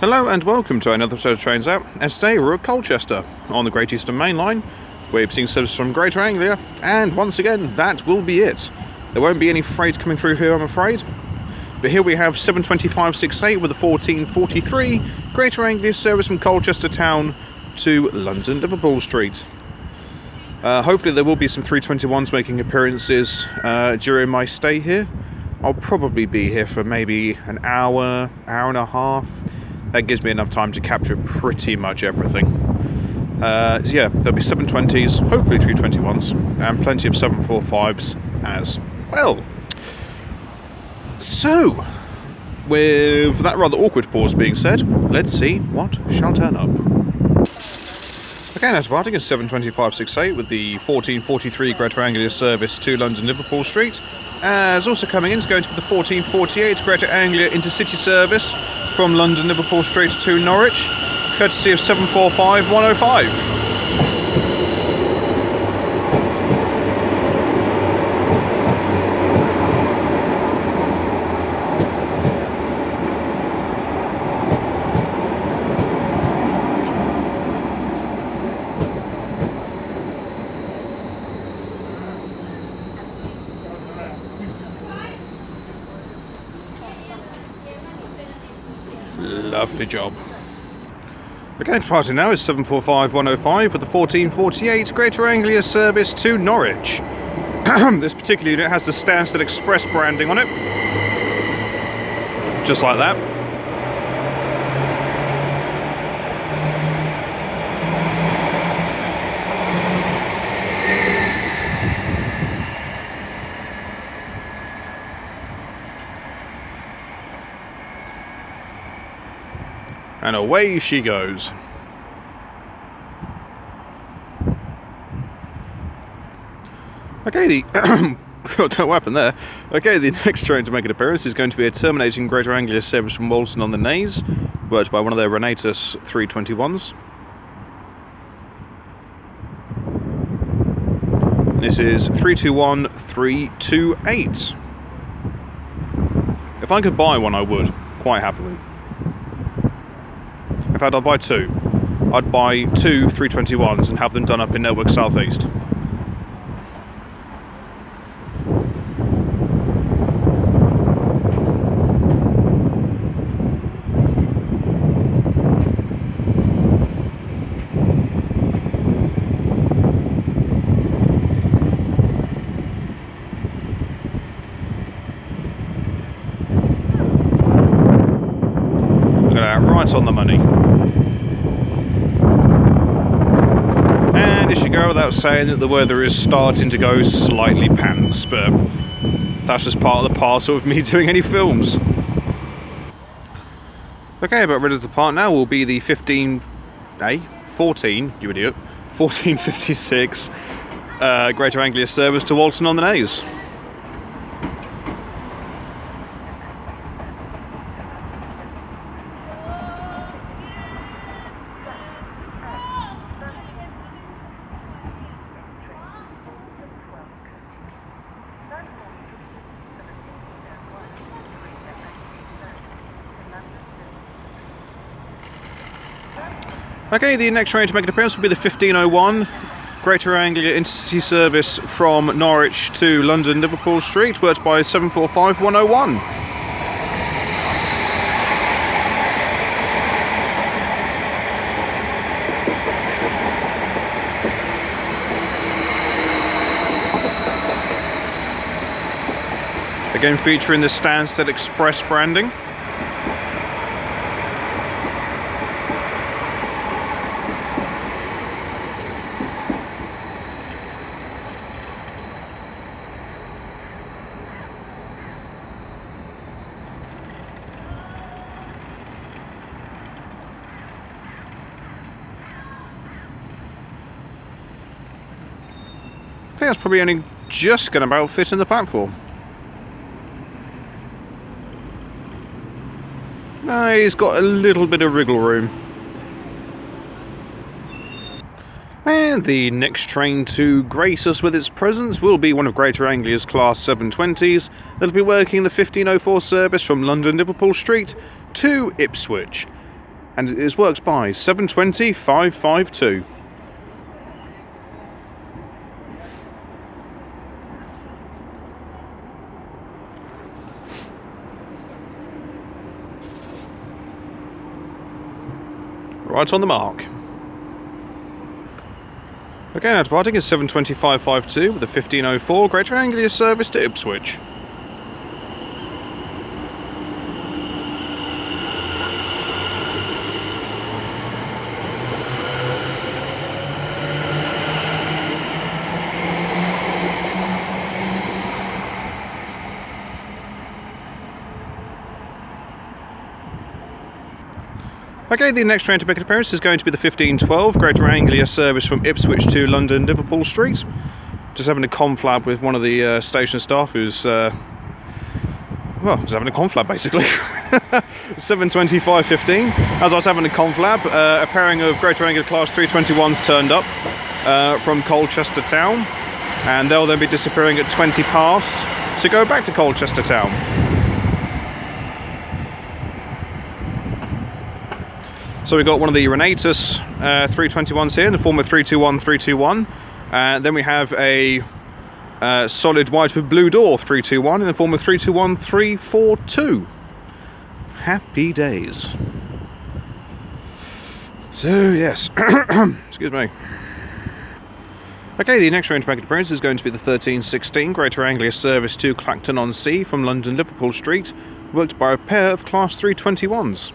Hello and welcome to another episode of Trains Out, and today we're at Colchester on the Great Eastern Mainline. We're seeing service from Greater Anglia, and once again, that will be it. There won't be any freight coming through here, I'm afraid. But here we have 72568 with a 1443 Greater Anglia service from Colchester Town to London Liverpool Street. Hopefully there will be some 321s making appearances during my stay here. I'll probably be here for maybe an hour, hour and a half. That gives me enough time to capture pretty much everything. So yeah, there'll be 720s, hopefully 321s, and plenty of 745s as well. So, with that rather awkward pause being said, let's see what shall turn up. Okay, now departing is 72568 with the 1443 Greater Anglia service to London Liverpool Street. As also coming in is going to be the 1448 Greater Anglia Intercity service from London Liverpool Street to Norwich, courtesy of 745105. Lovely job. Okay, departing now is 745105 with the 1448 Greater Anglia service to Norwich. This particular unit has the Stansted Express branding on it. Just like that. And away she goes. Okay, don't know what happened there. Okay, the next train to make an appearance is going to be a terminating Greater Anglia service from Walton on the Naze, worked by one of their Renatus 321s. And this is 321328. If I could buy one, I would, quite happily. In fact, I'd buy two. I'd buy two 321s and have them done up in Norwich South East. Right on the money. And it should go without saying that the weather is starting to go slightly pants, but that's just part of the parcel of me doing any films. Okay, about ready to depart now will be the 1456 Greater Anglia service to Walton on the Naze. Okay, the next train to make an appearance will be the 1501 Greater Anglia Intercity service from Norwich to London Liverpool Street, worked by 745101. Again featuring the Stansted Express branding. I think that's probably only just going to about fit in the platform. No, he's got a little bit of wriggle room. And the next train to grace us with its presence will be one of Greater Anglia's Class 720s that'll be working the 1504 service from London Liverpool Street to Ipswich. and it is worked by 720-552. Right on the mark. Okay, now departing is 720-552 with the 1504 Greater Anglia service to Ipswich. Okay, the next train to make an appearance is going to be the 1512 Greater Anglia service from Ipswich to London Liverpool Street. Just having a conflab with one of the station staff who's, well, just having a conflab basically. 720-515. As I was having a conflab, a pairing of Greater Anglia Class 321s turned up from Colchester Town, and they'll then be disappearing at 20 past to go back to Colchester Town. So we've got one of the Renatus 321s here in the form of 321-321. Then we have a solid white with blue door 321 in the form of 321-342. Happy days. So, yes. Excuse me. Okay, the next train to make an appearance is going to be the 1316 Greater Anglia service to Clacton on Sea from London Liverpool Street, worked by a pair of Class 321s.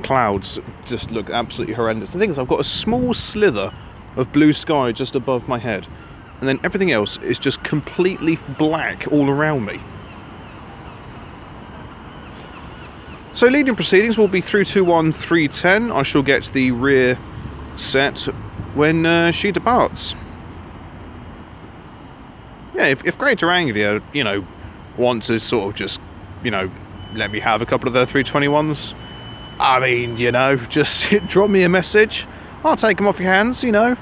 Clouds just look absolutely horrendous. The thing is, I've got a small slither of blue sky just above my head, and then everything else is just completely black all around me. So leading proceedings will be 321-310. I shall get the rear set when she departs. Yeah, if Greater Anglia, you know, wants to sort of just, you know, let me have a couple of their 321s, I mean, you know, just drop me a message. I'll take them off your hands, you know.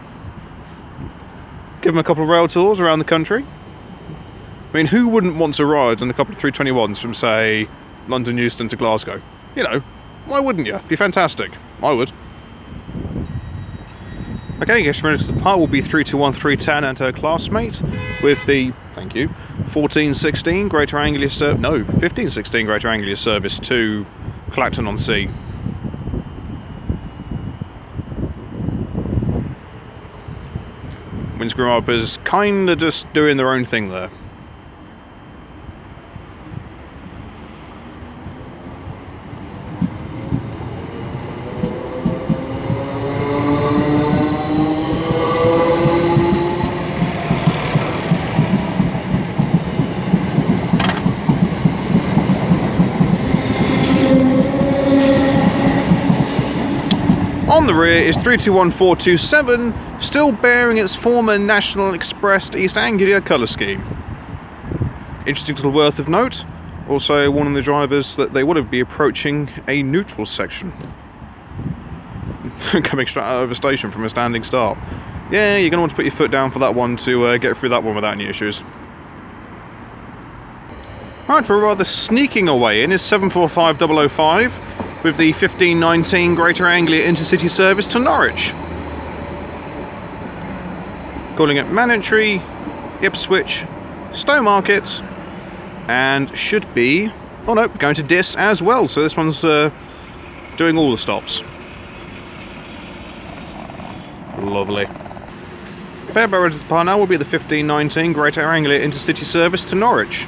Give them a couple of rail tours around the country. I mean, who wouldn't want to ride on a couple of 321s from, say, London Euston to Glasgow? You know, why wouldn't you? Be fantastic. I would. Okay, guest ready to depart will be 321-310 and her classmate with the, thank you, 1416 Greater Anglia service, no, 1516 Greater Anglia service to Clacton on Sea. Windscreen wipers kinda just doing their own thing there. On the rear is 321427, still bearing its former National Express East Anglia colour scheme. Interesting little worth of note, also warning the drivers that they would be approaching a neutral section. Coming straight out of a station from a standing start. Yeah, you're going to want to put your foot down for that one to get through that one without any issues. Right, we're rather sneaking away in is 745005. With the 1519 Greater Anglia Intercity service to Norwich. Calling at Manningtree, Ipswich, Stowmarket, and should be, oh no, going to Diss as well, so this one's doing all the stops. Lovely. Pair by ready to depart now will be the 1519 Greater Anglia Intercity service to Norwich.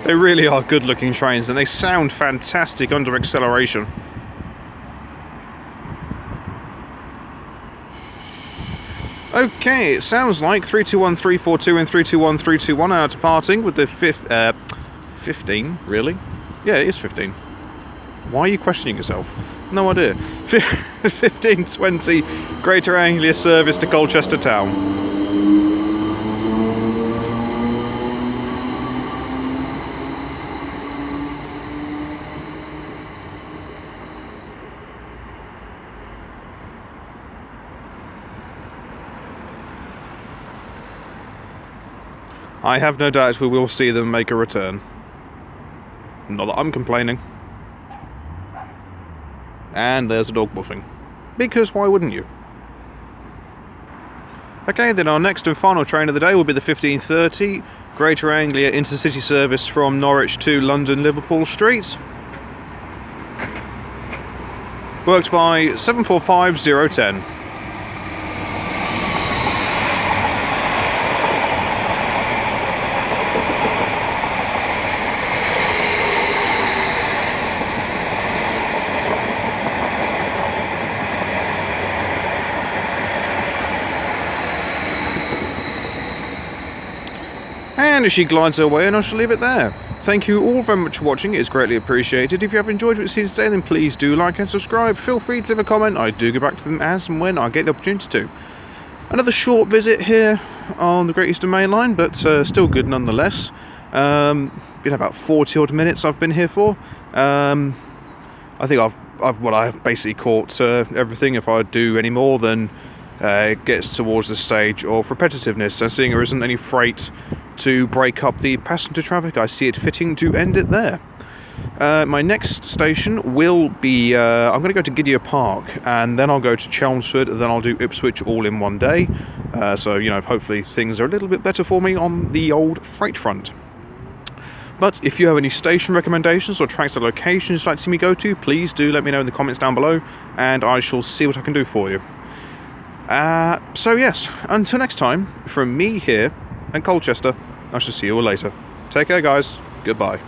They really are good looking trains and they sound fantastic under acceleration. Okay, it sounds like 321342 and 321-321 are departing with the 15, really? Yeah, it is 15. Why are you questioning yourself? No idea. 1520 Greater Anglia service to Colchester Town. I have no doubt we will see them make a return. Not that I'm complaining. And there's a dog buffing. Because why wouldn't you? Okay, then our next and final train of the day will be the 1530 Greater Anglia Intercity service from Norwich to London Liverpool Street. Worked by 745010. And as she glides her way, and I shall leave it there. Thank you all very much for watching, it's greatly appreciated. If you have enjoyed what you've seen today, then please do like and subscribe. Feel free to leave a comment, I do get back to them as and when I get the opportunity to. Another short visit here on the Great Eastern Mainline, but still good nonetheless. Been about 40 odd minutes I've been here for. I think I've basically caught everything. If I do any more, then it gets towards the stage of repetitiveness, and seeing there isn't any freight to break up the passenger traffic, I see it fitting to end it there. My next station will be, I'm going to go to Gidea Park, and then I'll go to Chelmsford, then I'll do Ipswich all in one day. So, you know, hopefully things are a little bit better for me on the old freight front. But if you have any station recommendations or tracks or locations you'd like to see me go to, please do let me know in the comments down below, and I shall see what I can do for you. So yes, until next time, from me here in Colchester, I shall see you all later. Take care, guys. Goodbye.